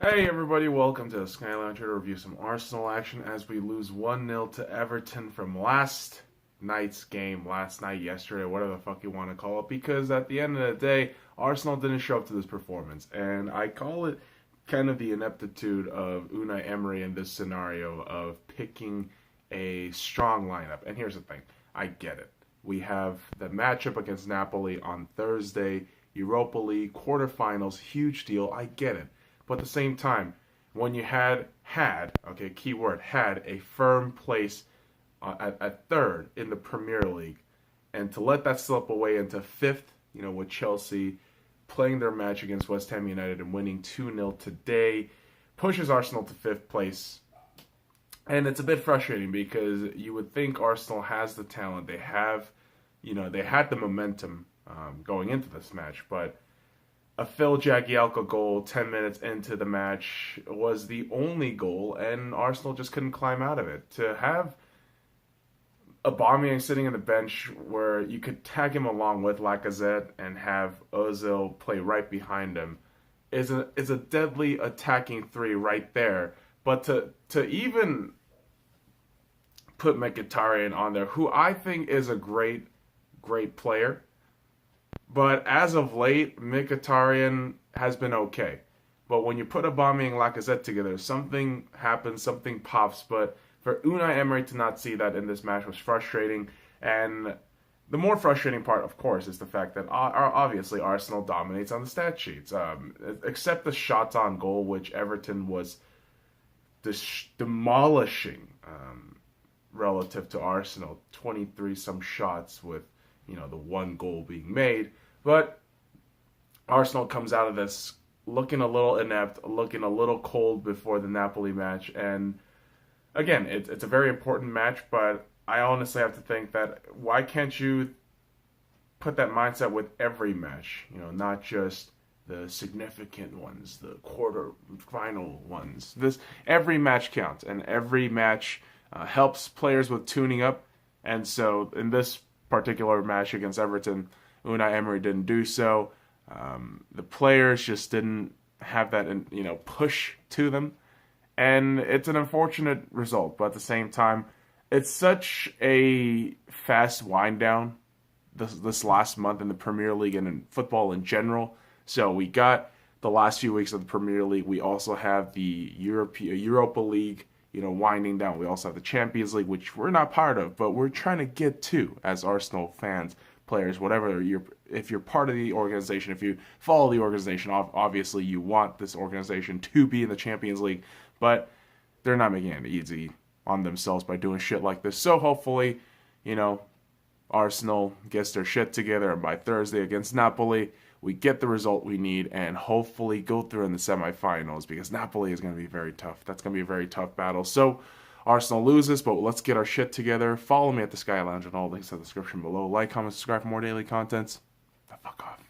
Hey everybody, welcome to the SkyLounge here to review some Arsenal action as we lose 1-0 to Everton from last night's game, yesterday, whatever the fuck you want to call it, because at the end of the day, Arsenal didn't show up to this performance, and I call it kind of the ineptitude of Unai Emery in this scenario of picking a strong lineup. And here's the thing, I get it. We have the matchup against Napoli on Thursday, Europa League, quarterfinals, huge deal, I get it. But at the same time, when you had keyword, had a firm place at third in the Premier League, and to let that slip away into fifth, with Chelsea playing their match against West Ham United and winning 2-0 today, pushes Arsenal to fifth place. And it's a bit frustrating because you would think Arsenal has the talent. They have, they had the momentum going into this match, but a Phil Jagielka goal 10 minutes into the match was the only goal, and Arsenal just couldn't climb out of it. To have Aubameyang sitting on the bench where you could tag him along with Lacazette and have Ozil play right behind him is a deadly attacking three right there. But to even put Mkhitaryan on there, who I think is a great player, but as of late, Mkhitaryan has been okay. But when you put Aubameyang and Lacazette together, something happens, something pops. But for Unai Emery to not see that in this match was frustrating. And the more frustrating part, of course, is the fact that obviously Arsenal dominates on the stat sheets. Except the shots on goal, which Everton was demolishing relative to Arsenal. 23-some shots with the one goal being made. But Arsenal comes out of this looking a little inept, looking a little cold before the Napoli match. And again, it's a very important match, but I honestly have to think that why can't you put that mindset with every match? Not just the significant ones, the quarter-final ones. Every match counts, and every match helps players with tuning up. And so in this particular match against Everton, Unai Emery didn't do so. The players just didn't have that, push to them, and it's an unfortunate result. But at the same time, it's such a fast wind down this last month in the Premier League and in football in general. So we got the last few weeks of the Premier League. We also have the Europa League, winding down. We also have the Champions League, which we're not part of, but we're trying to get to as Arsenal fans, players, whatever. If you're part of the organization, if you follow the organization, obviously you want this organization to be in the Champions League, but they're not making it easy on themselves by doing shit like this. So hopefully, Arsenal gets their shit together, and by Thursday against Napoli, we get the result we need and hopefully go through in the semifinals, because Napoli is going to be very tough. That's going to be a very tough battle. So Arsenal loses, but let's get our shit together. Follow me at the SkyLounge and all links in the description below. Like, comment, subscribe for more daily contents. The fuck off.